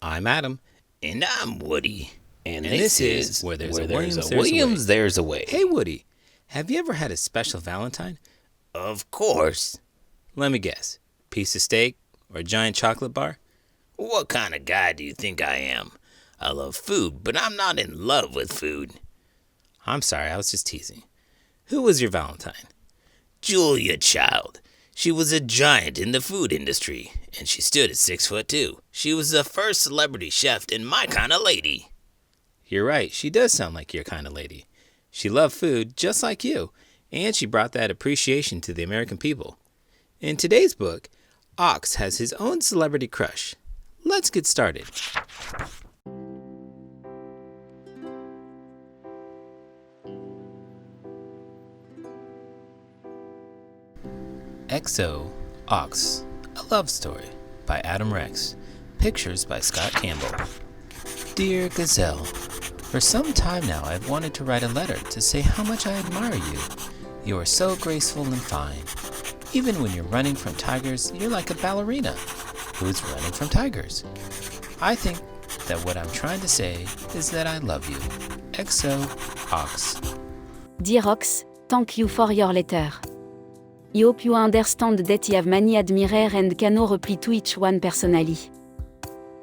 I'm Adam. And I'm Woody. And this is Where There's a Williams, Williams, there's a way. Hey, Woody, have you ever had a special Valentine? Of course. Let me guess. Piece of steak or a giant chocolate bar? What kind of guy do you think I am? I love food, but I'm not in love with food. I'm sorry, I was just teasing. Who was your Valentine? Julia Child. She was a giant in the food industry, and she stood at 6'2". She was the first celebrity chef and my kind of lady. You're right, she does sound like your kind of lady. She loved food just like you, and she brought that appreciation to the American people. In today's book, Ox has his own celebrity crush. Let's get started. XO Ox, a love story by Adam Rex. Pictures by Scott Campbell. Dear Gazelle, for some time now I've wanted to write a letter to say how much I admire you. You are so graceful and fine. Even when you're running from tigers, you're like a ballerina who's running from tigers. I think that what I'm trying to say is that I love you. XO Ox. Dear Ox, thank you for your letter. I hope you understand that I have many admirers and cannot reply to each one personally.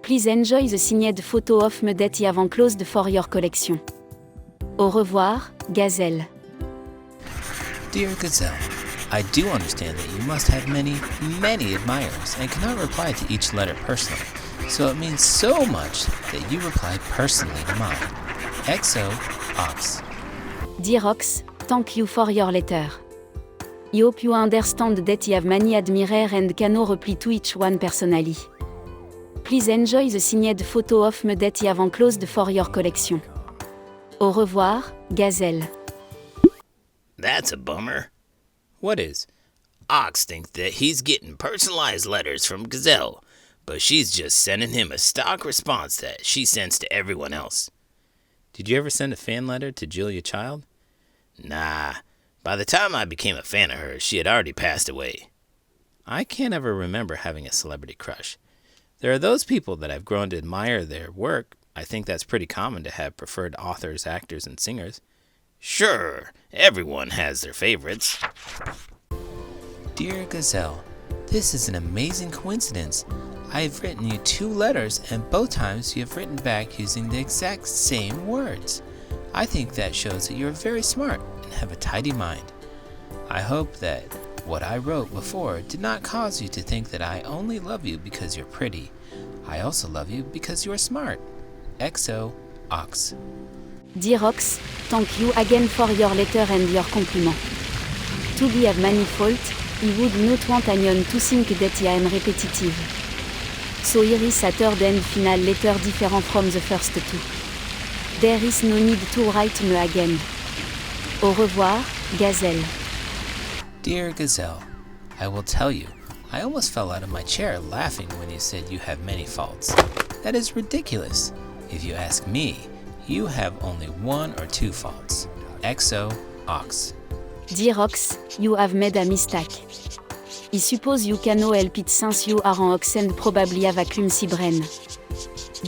Please enjoy the signed photo of me that I have enclosed for your collection. Au revoir, Gazelle. Dear Gazelle, I do understand that you must have many, many admirers and cannot reply to each letter personally, so it means so much that you reply personally to mine. XO Ox. Dear Ox, thank you for your letter. I hope you understand that I have many admirers and cannot reply to each one personally. Please enjoy the signed photo of me that I have enclosed for your collection. Au revoir, Gazelle. That's a bummer. What is? Ox thinks that he's getting personalized letters from Gazelle, but she's just sending him a stock response that she sends to everyone else. Did you ever send a fan letter to Julia Child? Nah. By the time I became a fan of hers, she had already passed away. I can't ever remember having a celebrity crush. There are those people that I've grown to admire their work. I think that's pretty common to have preferred authors, actors, and singers. Sure, everyone has their favorites. Dear Gazelle, this is an amazing coincidence. I've written you 2 letters, and both times you have written back using the exact same words. I think that shows that you're very smart and have a tidy mind. I hope that what I wrote before did not cause you to think that I only love you because you're pretty. I also love you because you're smart. XO Ox. Dear Ox, thank you again for your letter and your compliment. To be of many fault, I would not want anyone to think that I am repetitive. So here is a third and final letter different from the first 2. There is no need to write me again. Au revoir, Gazelle. Dear Gazelle, I will tell you, I almost fell out of my chair laughing when you said you have many faults. That is ridiculous. If you ask me, you have only 1 or 2 faults. XO Ox. Dear Ox, you have made a mistake. I suppose you cannot help it since you are an ox and probably have a clumsy brain.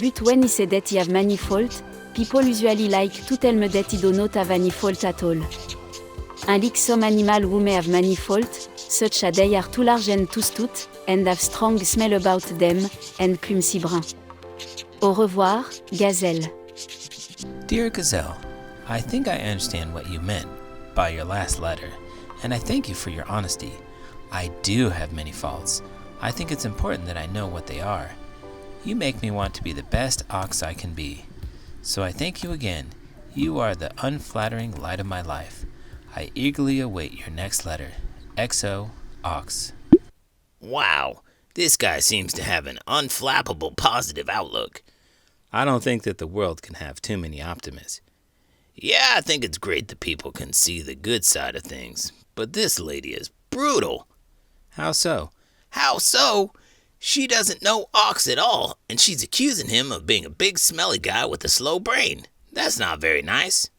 But when I say that I have many faults, people usually like to tell me that I do not have any fault at all. Unlike some animals who may have many faults, such as they are too large and too stout, and have strong smell about them, and clumsy brain. Au revoir, Gazelle. Dear Gazelle, I think I understand what you meant by your last letter, and I thank you for your honesty. I do have many faults. I think it's important that I know what they are. You make me want to be the best ox I can be. So I thank you again. You are the unflattering light of my life. I eagerly await your next letter. XO Ox. Wow, this guy seems to have an unflappable positive outlook. I don't think that the world can have too many optimists. Yeah, I think it's great that people can see the good side of things, but this lady is brutal. How so? How so? She doesn't know Ox at all, and she's accusing him of being a big smelly guy with a slow brain. That's not very nice.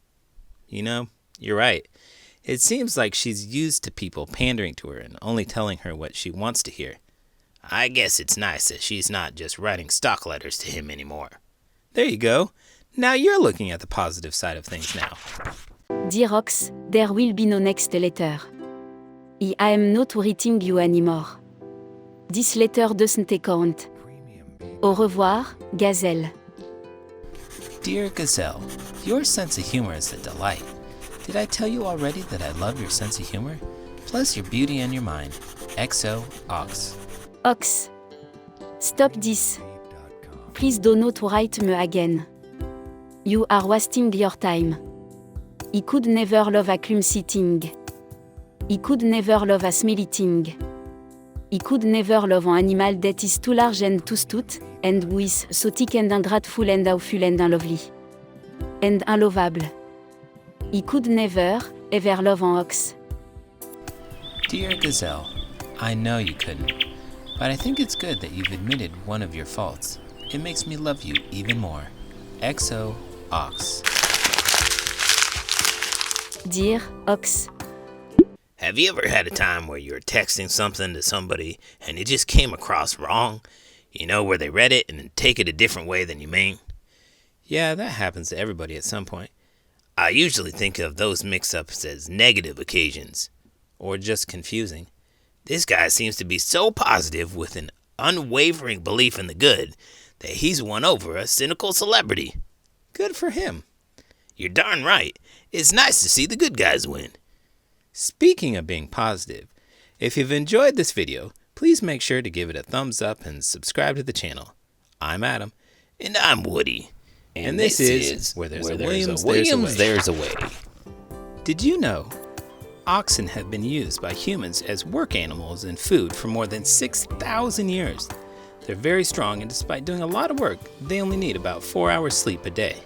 You know, you're right. It seems like she's used to people pandering to her and only telling her what she wants to hear. I guess it's nice that she's not just writing stock letters to him anymore. There you go. Now you're looking at the positive side of things now. Dear Ox, there will be no next letter. I am not writing you anymore. This letter doesn't count. Au revoir, Gazelle. Dear Gazelle, your sense of humor is a delight. Did I tell you already that I love your sense of humor? Plus your beauty and your mind. XO Ox. Ox. Stop this. Please do not write me again. You are wasting your time. I could never love a clumsy thing. I could never love a smelly thing. I could never love an animal that is too large and too stout, and who is so thick and ungrateful and awful and unlovely. And unlovable. I could never, ever love an ox. Dear Gazelle, I know you couldn't, but I think it's good that you've admitted one of your faults. It makes me love you even more. XO Ox. Dear Ox. Have you ever had a time where you were texting something to somebody and it just came across wrong? You know, where they read it and then take it a different way than you mean? Yeah, that happens to everybody at some point. I usually think of those mix-ups as negative occasions. Or just confusing. This guy seems to be so positive with an unwavering belief in the good that he's won over a cynical celebrity. Good for him. You're darn right. It's nice to see the good guys win. Speaking of being positive, if you've enjoyed this video, please make sure to give it a thumbs up and subscribe to the channel. I'm Adam. And I'm Woody. And this is Where There's a Williams, There's a Way. Did you know oxen have been used by humans as work animals and food for more than 6,000 years? They're very strong, and despite doing a lot of work, they only need about 4 hours sleep a day.